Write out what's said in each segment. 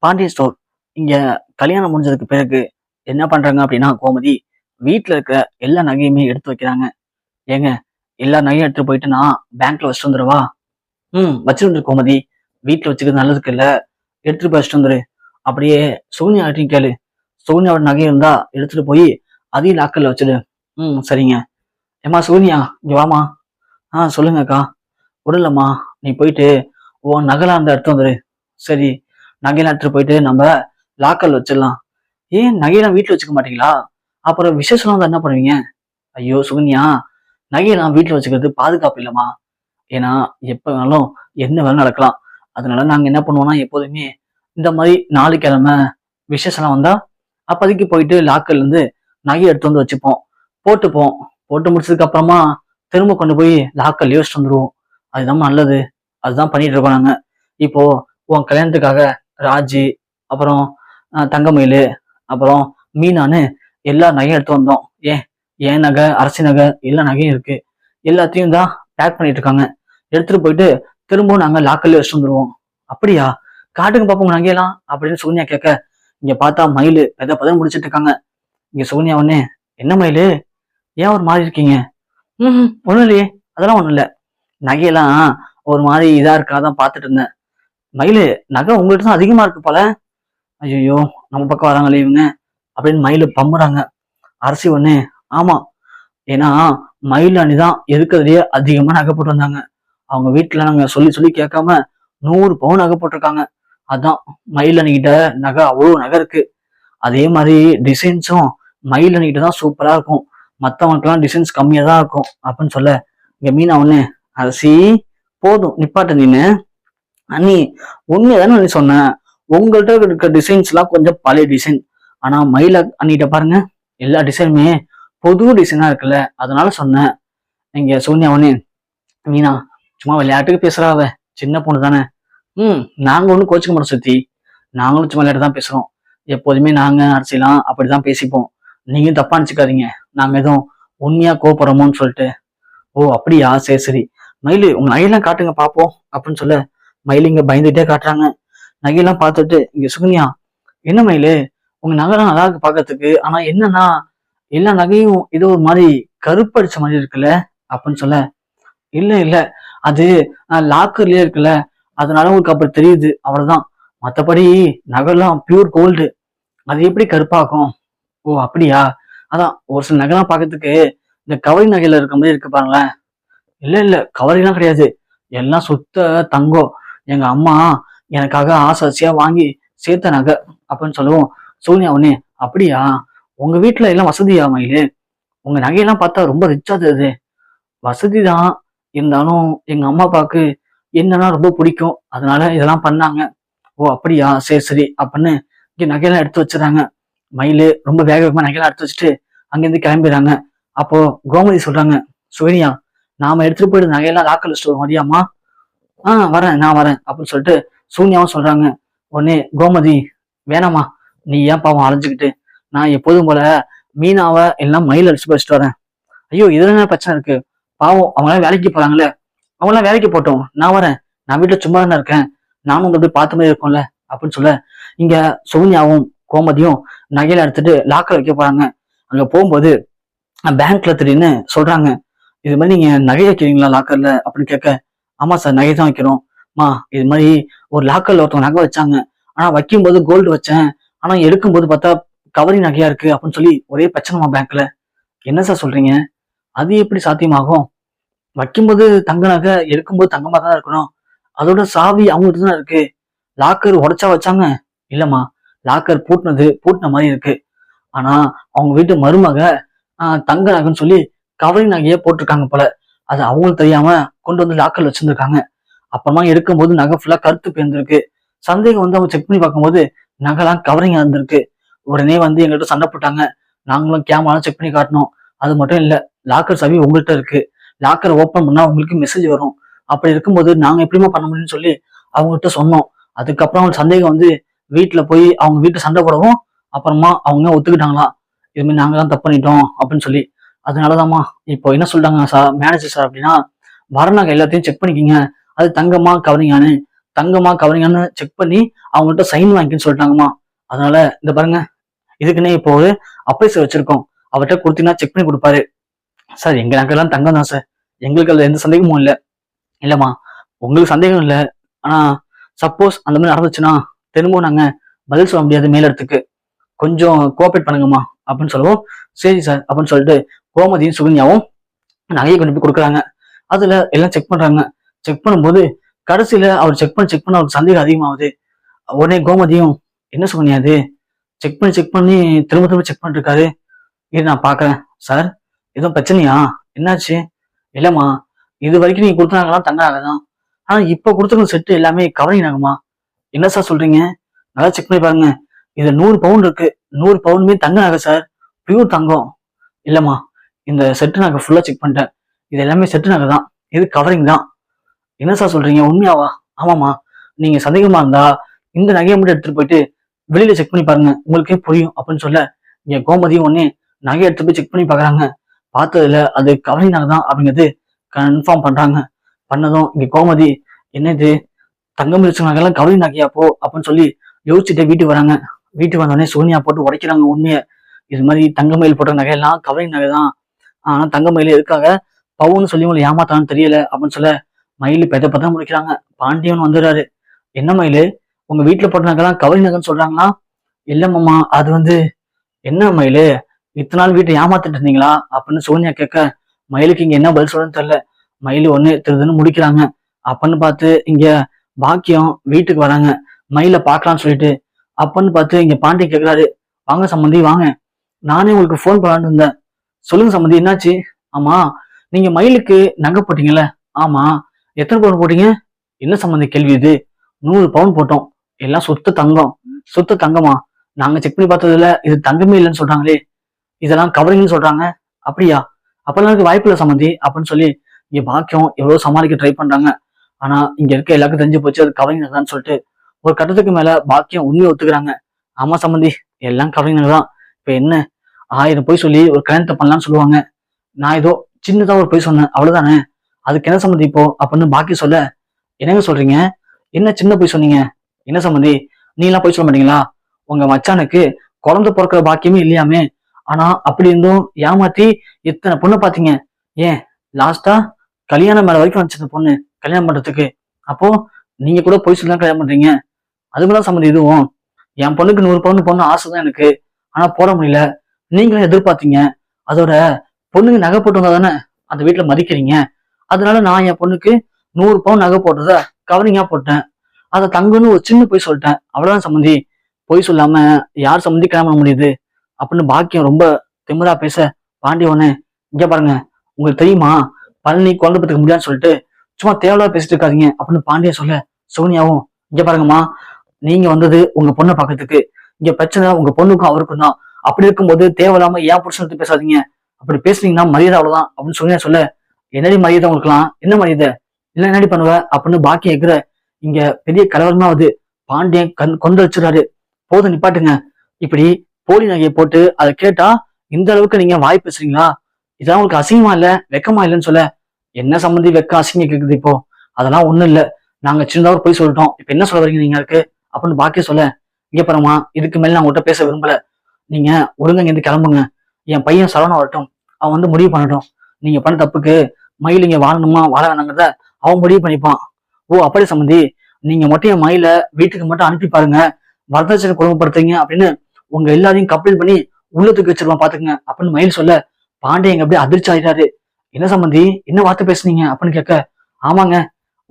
Pandian store. இங்க கல்யாணம் முடிஞ்சதுக்கு பிறகு என்ன பண்றாங்க அப்படின்னா, கோமதி வீட்டுல இருக்கிற எல்லா நகையுமே எடுத்து வைக்கிறாங்க. ஏங்க, எல்லா நகையும் எடுத்துட்டு போயிட்டு நான் பேங்க்ல வச்சுட்டு வந்துடவா? வச்சுட்டு வந்துரு கோமதி. வீட்டுல வச்சுக்கிறது நல்லதுக்கு இல்ல, எடுத்துட்டு போய் வச்சுட்டு வந்துரு. அப்படியே சோனியாட்டையும் கேளு. சோனியாவோட நகை இருந்தா எடுத்துட்டு போய் அதையும் லாக்கர்ல வச்சிடு. சரிங்க. ஏமா சோனியா, இங்க வாமா. சொல்லுங்கக்கா. விடலம்மா, நீ போயிட்டு உன் நகைலாம் இருந்தா எடுத்து வந்துரு. சரி, நகையெல்லாம் எடுத்துட்டு போயிட்டு நம்ம லாக்கர்ல வச்சிடலாம். ஏன் நகையெல்லாம் வீட்டுல வச்சுக்க மாட்டீங்களா? அப்புறம் விசேஷம்லாம் வந்து என்ன பண்ணுவீங்க? ஐயோ சுகன்யா, நகையெல்லாம் வீட்டுல வச்சுக்கிறது பாதுகாப்பு இல்லம்மா. ஏன்னா எப்ப வேணாலும் என்ன வேணாலும் நடக்கலாம். அதனால நாங்க என்ன பண்ணுவோம்னா, எப்போதுமே இந்த மாதிரி 4 கிழமை விசேஷம்லாம் வந்தா அப்போதைக்கு போயிட்டு லாக்கர்ல இருந்து நகையை எடுத்து வந்து வச்சுப்போம், போட்டுப்போம். போட்டு முடிச்சதுக்கு அப்புறமா திரும்ப கொண்டு போய் லாக்கர்லயே வச்சுட்டு வந்துருவோம். அதுதான் நல்லது. அதுதான் பண்ணிட்டு இருக்கோம் நாங்க. இப்போ உன் கல்யாணத்துக்காக ராஜி, அப்புறம் தங்கமயிலு, அப்புறம் மீனான்னு எல்லா நகையும் எடுத்து வந்தோம். ஏன் நகை, அரசி நகை, எல்லா நகையும் இருக்கு. எல்லாத்தையும் தான் பேக் பண்ணிட்டு இருக்காங்க. எடுத்துட்டு போயிட்டு திரும்பவும் நாங்க லாக்கர்ல வச்சுட்டு வந்துருவோம். அப்படியா? காட்டுங்க பாப்போம் நகையெல்லாம் அப்படின்னு சோனியா கேட்க, இங்க பார்த்தா மயிலு முடிச்சிட்டு இருக்காங்க. இங்க சோனியா ஒண்ணு, என்ன மயிலு, ஏன் ஒரு மாதிரி இருக்கீங்க? ஒண்ணும் இல்லையே, அதெல்லாம் ஒண்ணும் இல்ல. நகையெல்லாம் ஒரு மாதிரி இதா இருக்காதான் பாத்துட்டு இருந்தேன். மயிலு, நகை உங்கள்கிட்ட தான் அதிகமா இருக்கு போல. ஐயோ, நம்ம பக்கம் வராங்களே இவங்க அப்படின்னு மயிலு பம்புறாங்க. அரசி ஒண்ணு, ஆமா, ஏன்னா மயில் அணிதான் இருக்கிறதுலயே அதிகமா நகை போட்டு வந்தாங்க. அவங்க வீட்டுல நாங்க சொல்லி சொல்லி கேட்காம 100 பவுன் நகை போட்டிருக்காங்க. அதான் மயில் அணிகிட்ட நகை அவ்வளவு நகை இருக்கு. அதே மாதிரி டிசைன்ஸும் மயில் அணிகிட்ட தான் சூப்பரா இருக்கும். மத்தவங்களுக்கெல்லாம் டிசைன்ஸ் கம்மியா தான் இருக்கும் அப்படின்னு சொல்ல, இங்க மீனா ஒண்ணு, அரசி போதும் நிப்பாட்ட நீனு. அண்ணி, உண்மையதானே நீ சொன்ன. உங்கள்கிட்ட இருக்க டிசைன்ஸ் எல்லாம் கொஞ்சம் பழைய டிசைன். ஆனா மயில அண்ணிட்ட பாருங்க, எல்லா டிசைனுமே புது டிசைனா இருக்குல்ல, அதனால சொன்னேன். இங்க சோனியாவனே, மீனா சும்மா விளையாட்டுக்கு பேசுறாவ, சின்ன பொண்ணு தானே. நாங்க ஒண்ணும் கோச்சிக்க மாட்டோம் சுத்தி. நாங்களும் சும்மா விளையாட்டு தான் பேசுறோம். எப்போதுமே நாங்க அரசியலாம் அப்படிதான் பேசிப்போம். நீங்களும் தப்பா நினைச்சுக்காதீங்க. நாங்க எதுவும் உண்மையா கோபப்படுறோமோன்னு சொல்லிட்டு. ஓ அப்படியா, சரி சரி. மயிலு, உங்க நகையெல்லாம் காட்டுங்க பாப்போம் அப்படின்னு சொல்ல, மயிலு இங்க பயந்துட்டே காட்டுறாங்க. நகையெல்லாம் பார்த்துட்டு, இங்க சுகன்யா, என்ன மயிலு, உங்க நகைலாம் நல்லா இருக்கு பாக்கிறதுக்கு. ஆனா என்னன்னா, எல்லா நகையும் ஏதோ ஒரு மாதிரி கருப்படிச்ச மாதிரி இருக்குல்ல அப்படின்னு சொல்ல, இல்ல இல்ல, அது லாக்கர்லயே இருக்குல்ல, அதனால உங்களுக்கு அப்படி தெரியுது, அவ்வளவுதான். மத்தபடி நகைலாம் பியூர் கோல்டு. அது எப்படி கருப்பாக்கும்? ஓ அப்படியா? அதான் ஒரு சில நகைலாம் பாக்கிறதுக்கு இந்த கவரி நகையில இருக்க மாதிரி இருக்கு பாருங்களேன். இல்ல இல்ல, கவரிலாம் கிடையாது, எல்லாம் சுத்த தங்கம். எங்க அம்மா எனக்காக ஆசை ஆசையா வாங்கி சேர்த்த நகை அப்படின்னு சொல்லுவோம். சோனியா உடனே, அப்படியா? உங்க வீட்டுல எல்லாம் வசதியா மயிலு? உங்க நகையெல்லாம் பார்த்தா ரொம்ப ரிச்சா தெரியுது. வசதி தான், இருந்தாலும் எங்க அம்மா அப்பாவுக்கு என்னன்னா ரொம்ப பிடிக்கும், அதனால இதெல்லாம் பண்ணாங்க. ஓ அப்படியா, சரி சரி அப்படின்னு இங்க நகையெல்லாம் எடுத்து வச்சுறாங்க. மயிலு ரொம்ப வேக வேகமா நகையெல்லாம் எடுத்து வச்சுட்டு அங்கிருந்து கிளம்பிடுறாங்க. அப்போ கோமதி சொல்றாங்க, சோனியா, நாம எடுத்துட்டு போயிட்டு நகையெல்லாம் லாக்கர்ல வச்சுட்டு வரியாமா? வரேன், நான் வரேன் அப்படின்னு சொல்லிட்டு சூன்யாவும் சொல்றாங்க. உடனே கோமதி, வேணாமா, நீ ஏன் பாவம் அலைஞ்சுக்கிட்டு, நான் எப்போதும் போல மீனாவை எல்லாம் மயில் அடிச்சு வச்சுட்டு வரேன். ஐயோ, இதுல என்ன பிரச்சனை இருக்கு? பாவம் அவங்களாம் வேலைக்கு போறாங்களே, அவங்களாம் வேலைக்கு போட்டோம், நான் வரேன். நான் வீட்டுல சும்மா தானே இருக்கேன், நானும் உங்க போய் பார்த்த மாதிரி இருக்கும்ல அப்படின்னு சொல்ல, இங்க சோனியாவும் கோமதியும் நகையில எடுத்துட்டு லாக்கர் வைக்க போறாங்க. அங்க போகும்போது பேங்க்ல திடீர்னு சொல்றாங்க, இது மாதிரி நீங்க நகை வைக்கிறீங்களா லாக்கர்ல அப்படின்னு கேட்க, ஆமா சார், நகை தான் வைக்கிறோம். இது மாதிரி ஒரு லாக்கர்ல ஒருத்தவங்க நகை வச்சாங்க. ஆனா வைக்கும்போது கோல்டு வச்சேன், ஆனா எடுக்கும்போது பார்த்தா கவரி நகையா இருக்கு அப்படின்னு சொல்லி ஒரே பிரச்சனைமா பேங்க்ல. என்ன சார் சொல்றீங்க? அது எப்படி சாத்தியமாகும்? வைக்கும்போது தங்க நகை, எடுக்கும்போது தங்கமா தான் இருக்கணும். அதோட சாவி அவங்ககிட்ட தான் இருக்கு. லாக்கர் உடைச்சா வச்சாங்க? இல்லம்மா, லாக்கர் பூட்டின மாதிரி இருக்கு. ஆனா அவங்க வீட்டு மருமக தங்க நகைன்னு சொல்லி கவரி நகையே போட்டிருக்காங்க போல. அது அவங்களுக்கு தெரியாம கொண்டு வந்து லாக்கர்ல வச்சிருந்திருக்காங்க. அப்புறமா எடுக்கும்போது நகை ஃபுல்லா கருத்து போயிருந்திருக்கு. சந்தேகம் வந்து அவங்க செக் பண்ணி பார்க்கும்போது நகைலாம் கவரிங்கா இருந்திருக்கு. உடனே வந்து எங்கள்கிட்ட சண்டை போட்டாங்க. நாங்களும் கேமராலாம் செக் பண்ணி காட்டணும். அது மட்டும் இல்ல, லாக்கர் சாவி உங்கள்கிட்ட இருக்கு. லாக்கர் ஓப்பன் பண்ணா உங்களுக்கு மெசேஜ் வரும். அப்படி இருக்கும்போது நாங்க எப்படிமா பண்ண முடியும்னு சொல்லி அவங்ககிட்ட சொன்னோம். அதுக்கப்புறம் அவங்க சந்தேகம் வந்து வீட்டுல போய் அவங்க வீட்டை சண்டை போடவும், அப்புறமா அவங்க ஒத்துக்கிட்டாங்களாம், இது மாதிரி நாங்க தான் தப்பு பண்ணிட்டோம் அப்படின்னு சொல்லி. அதனாலதாம்மா இப்போ என்ன சொல்றாங்க சார், மேனேஜர் சார் அப்படின்னா, வர நகை எல்லாத்தையும் செக் பண்ணிக்கிங்க, அது தங்கமா கவரிங்கான்னு தங்கமா கவரிங்கான்னு செக் பண்ணி அவங்கள்ட்ட சைன் வாங்கின்னு சொல்லிட்டாங்கம்மா. அதனால இந்த பாருங்க, இதுக்குன்னே இப்போ ஒரு அப்ரைசர் வச்சிருக்கோம். அவர்கிட்ட கொடுத்தீங்கன்னா செக் பண்ணி கொடுப்பாரு. சார் எங்க நகைலாம் தங்கம் தான் சார், எங்களுக்கு அதுல எந்த சந்தேகமும் இல்லை. இல்லம்மா, உங்களுக்கு சந்தேகம் இல்லை, ஆனா சப்போஸ் அந்த மாதிரி நடந்துச்சுன்னா திரும்பவும் நாங்க பதில் சொல்ல முடியாது மேலிடத்துக்கு, கொஞ்சம் கோஆபரேட் பண்ணுங்கம்மா அப்படின்னு சொல்லவும், சரி சார் அப்படின்னு சொல்லிட்டு கோமதியும் சுகன்யாவும் நகையை கொண்டு போய் கொடுக்குறாங்க. அதுல எல்லாம் செக் பண்றாங்க. செக் பண்ணும்போது கடைசியில அவர் செக் பண்ண அவருக்கு சந்தேகம் அதிகமாகுது. உடனே கோமதியும், என்ன சுகன்யா அது, செக் பண்ணி திரும்ப திரும்ப செக் பண்ணிட்டு இருக்காரு, இது நான் பாக்குறேன். சார் எதுவும் பிரச்சனையா, என்னாச்சு? இல்லம்மா, இது வரைக்கும் நீங்க கொடுத்தாங்கலாம் தங்க நகை தான், ஆனா இப்ப கொடுத்துருக்க செட்டு எல்லாமே கவரிங் நகைமா. என்ன சார் சொல்றீங்க? நல்லா செக் பண்ணி பாருங்க, இது 100 பவுன் இருக்கு, 100 பவுனுமே தங்க நகை சார், பியூர் தங்கம். இல்லம்மா, இந்த செட்டு நகை ஃபுல்லா செக் பண்ணிட்டேன், இது எல்லாமே செட்டு நகை தான், இது கவரிங் தான். என்ன சார் சொல்றீங்க, உண்மையாவா? ஆமாமா, நீங்க சந்தேகமா இருந்தா இந்த நகையை மட்டும் எடுத்துட்டு போயிட்டு வெளியில செக் பண்ணி பாருங்க, உங்களுக்கே புரியும் அப்படின்னு சொல்ல, இங்க கோமதியும் ஒன்னே நகையை எடுத்து போய் செக் பண்ணி பாக்குறாங்க. பார்த்ததுல அது கவரிங் நகை தான் அப்படிங்கிறது கன்ஃபார்ம் பண்றாங்க. பண்ணதும் இங்க கோமதி, என்ன இது, தங்கம் வச்ச நகைலாம் கவரிங் நகையா போ அப்படின்னு சொல்லி யோசிச்சுட்டு வீட்டுக்கு வராங்க. வீட்டுக்கு வந்தோடனே சோனியா போட்டு உடைக்கிறாங்க உண்மையை. இது மாதிரி தங்க மயில் போட்ட நகையெல்லாம் கவரிங் நகை தான், ஆனா தங்க மயில் எதுக்காக பவுன்னு சொல்லி உங்களை ஏமாத்தான்னு தெரியல அப்படின்னு சொல்ல, மயில் பெத பெத முடிக்கிறாங்க. பாண்டியன் வந்துடுறாரு. என்ன மயில், உங்க வீட்டுல போட்ட நகைலாம் கவரிங் நகைன்னு சொல்றாங்களா? இல்ல மாமா, அது வந்து, என்ன மயிலு, இத்தனை நாள் வீட்டை ஏமாத்திட்டு இருந்தீங்களா அப்படின்னு சோனியா கேட்க, மயிலுக்கு இங்க என்ன பதில் சொல்றதுன்னு தெரியல. மயில் ஒண்ணு திருதுன்னு முடிக்கிறாங்க. அப்பன்னு பார்த்து இங்க பாக்கியம் வீட்டுக்கு வராங்க, மயில பாக்கலாம்னு சொல்லிட்டு. அப்பன்னு பார்த்து இங்க பாண்டி கேக்குறாரு, வாங்க சம்பந்தி வாங்க, நானே உங்களுக்கு போன் பண்ணலான்னு இருந்தேன். சொல்லுங்க சம்பந்தி, என்னாச்சு? ஆமா, நீங்க மயிலுக்கு நகை போட்டீங்கல்ல? ஆமா. எத்தனை பவுன் போட்டீங்க? என்ன சம்பந்தி கேள்வி இது? 100 பவுன் போட்டோம், எல்லாம் சுத்த தங்கம். சுத்த தங்கமா? நாங்க செக் பண்ணி பார்த்ததுல இது தங்கமே இல்லைன்னு சொல்றாங்களே, இதெல்லாம் கவரிங்னு சொல்றாங்க. அப்படியா? அப்பெல்லாம் எனக்கு வாய்ப்பு இல்லை சம்மந்தி அப்படின்னு சொல்லி இங்க பாக்கியம் எவ்வளவு சமாளிக்க ட்ரை பண்றாங்க. ஆனா இங்க இருக்க எல்லாருக்கும் தெரிஞ்சு போச்சு அது கவரிங் தான் சொல்லிட்டு ஒரு கட்டத்துக்கு மேல பாக்கியம் உண்மையை ஒத்துக்கிறாங்க. ஆமா சம்மந்தி, எல்லாம் கவரிங் தான். இப்ப என்ன, 1000 பொய் சொல்லி ஒரு கல்யாணத்தை பண்ணலாம்னு சொல்லுவாங்க, நான் ஏதோ சின்னதா ஒரு பொய் சொன்னேன் அவ்வளவுதானே, அதுக்கு என்ன சம்மந்தி இப்போ அப்படின்னு பாக்கி சொல்ல, என்னங்க சொல்றீங்க, என்ன சின்ன பொய் சொன்னீங்க? என்ன சம்மந்தி, நீ எல்லாம் பொய் சொல்ல மாட்டீங்களா? உங்க மச்சானுக்கு குழந்தை பிறக்கிற பாக்கியமே இல்லையாமே, ஆனா அப்படி இருந்தும் ஏமாத்தி எத்தனை பொண்ணு பாத்தீங்க? ஏன் லாஸ்டா கல்யாணம் மேல வரைக்கும் வச்சிருந்த பொண்ணு கல்யாணம் பண்றதுக்கு, அப்போ நீங்க கூட பொய் சொல்லி தான் கல்யாணம் பண்றீங்க. அதுக்குதான் சம்மந்தி இதுவும். என் பொண்ணுக்கு 100 பவுன் பொண்ணு ஆசைதான் எனக்கு, ஆனா போட முடியல. நீங்களும் எதிர்பார்த்தீங்க, அதோட பொண்ணுங்க நகை போட்டு வந்தா தானே அந்த வீட்டுல மதிக்கிறீங்க. அதனால நான் என் பொண்ணுக்கு 100 பவுன் நகை போட்டத கவரிங்கா போட்டேன், அதை தங்கன்னு ஒரு சின்ன பொய் சொல்லிட்டேன், அவ்வளவுதான் சம்மந்தி. பொய் சொல்லாம யார் சம்மந்தி கல்யாணம் பண்ண முடியுது அப்படின்னு பாக்கியம் ரொம்ப திமிரா பேச, பாண்டியவனே இங்க பாருங்க, உங்களுக்கு தெரியுமா பழனி குழந்தை பத்துக்க முடியாதுன்னு சொல்லிட்டு சும்மா தேவையா பேசிட்டு இருக்காதீங்க அப்படின்னு பாண்டிய சொல்ல, சோனியாவும் இங்க பாருங்கம்மா, நீங்க வந்தது உங்க பொண்ணை பாக்கிறதுக்கு, இங்க பிரச்சனை உங்க பொண்ணுக்கும் அவருக்கும் தான். அப்படி இருக்கும்போது தேவையில்லாம ஏன் புருஷன் பேசாதீங்க, அப்படி பேசுனீங்கன்னா மரியாதை அவ்வளவுதான் அப்படின்னு சோனியா சொல்ல, என்னடி மரியாதை உங்களுக்குலாம், என்ன மரியாதை இல்ல என்னடி பண்ணுவ அப்படின்னு பாக்கியம் இருக்கிற. இங்க பெரிய கலவரமா வருது. பாண்டியன் கொண்டு வச்சுறாரு. போதும் நிப்பாட்டுங்க, இப்படி போலி நகையை போட்டு அதை கேட்டா இந்த அளவுக்கு நீங்க வாய் பேசுறீங்களா? இதெல்லாம் உங்களுக்கு அசிங்கமா இல்ல, வெக்கமா இல்லைன்னு சொல்ல, என்ன சம்பந்தி வெக்கம் அசிங்க கேக்குது இப்போ? அதெல்லாம் ஒண்ணும் இல்ல, நாங்க சின்னதாக போய் சொல்லிட்டோம், இப்ப என்ன சொல்ல வரீங்க நீங்க இருக்கு அப்படின்னு பாக்கிய சொல்ல, இங்க பாருமா, இதுக்கு மேல நான் உங்கள்கிட்ட பேச விரும்பல, நீங்க ஒழுங்கா இருந்து கிளம்புங்க. என் பையன் சரவணா வரட்டும், அவன் வந்து முடிவு பண்ணட்டும். நீங்க பண்ண தப்புக்கு மயில் இங்க வாழணுமா வாழ வேணாங்கிறத அவன் முடிவு பண்ணிப்பான். ஓ அப்படி சம்பந்தி, நீங்க மட்டும் என் மயில வீட்டுக்கு மட்டும் அனுப்பி பாருங்க, வரதட்சணை குடும்பப்படுத்துறீங்க அப்படின்னு உங்க எல்லாரையும் கம்ப்ளைண்ட் பண்ணி உள்ளத்துக்கு வச்சிருவான் பாத்துக்குங்க அப்படின்னு மயில் சொல்ல, பாண்டியங்க அப்படியே அதிர்ச்சி ஆயிட்டாரு. என்ன சம்பந்தி, என்ன வார்த்தை பேசுனீங்க அப்படின்னு கேட்க, ஆமாங்க,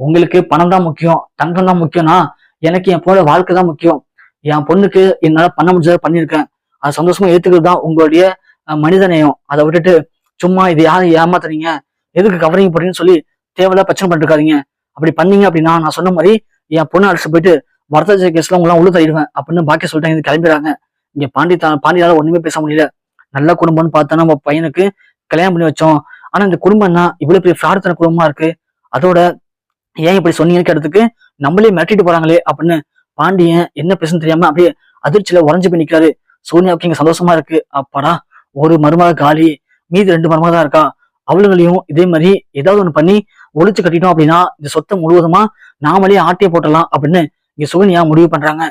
உங்களுக்கு பணம் தான் முக்கியம், தங்கம் தான் முக்கியம்னா எனக்கு என் பொண்ணோட வாழ்க்கை தான் முக்கியம். என் பொண்ணுக்கு என்னால பண்ண முடிஞ்சதை பண்ணியிருக்கேன், அது சந்தோஷமா ஏத்துக்கிறது தான் உங்களுடைய மனிதநேயம். அதை விட்டுட்டு சும்மா இது யாரும் ஏமாத்துறீங்க, எதுக்கு கவரிங் போறீங்கன்னு சொல்லி தேவையில்ல பிரச்சனை பண்ணிட்டு இருக்காதீங்க. அப்படி பண்ணீங்க அப்படின்னா நான் சொன்ன மாதிரி என் பொண்ணு அழைச்சு போயிட்டு வரதட்சணை கேஸ்ல உங்களாம் உள்ள தள்ளிடுவேன் அப்படின்னு பாக்கி சொல்லிட்டாங்க. இது கிளம்பிடுறாங்க. இங்க பாண்டியால ஒண்ணுமே பேச முடியல. நல்ல குடும்பம்னு பார்த்தா நம்ம பையனுக்கு கல்யாணம் பண்ணி வச்சோம், ஆனா இந்த குடும்பம்னா இவ்வளவு பெரிய பிரார்த்தனை குடும்பமா இருக்கு, அதோட ஏன் இப்படி சொன்னீங்கன்னு கேட்டதுக்கு நம்மளே மிரட்டிட்டு போறாங்களே அப்படின்னு பாண்டியன் என்ன பேசுன்னு தெரியாம அப்படியே அதிர்ச்சியில உறைஞ்சு போய் நிக்கிறாரு. சோனியாவுக்கு இங்க சந்தோஷமா இருக்கு, அப்பாடா ஒரு மருமக காலி, மீதி 2 மருமக தான் இருக்கா, அவளுங்களையும் இதே மாதிரி ஏதாவது ஒண்ணு பண்ணி ஒழிச்சு கட்டிட்டோம் அப்படின்னா இந்த சொத்தை முழுவதுமா நாமளே ஆட்டிய போட்டலாம் அப்படின்னு இங்க சுகன்யா முடிவு பண்றாங்க.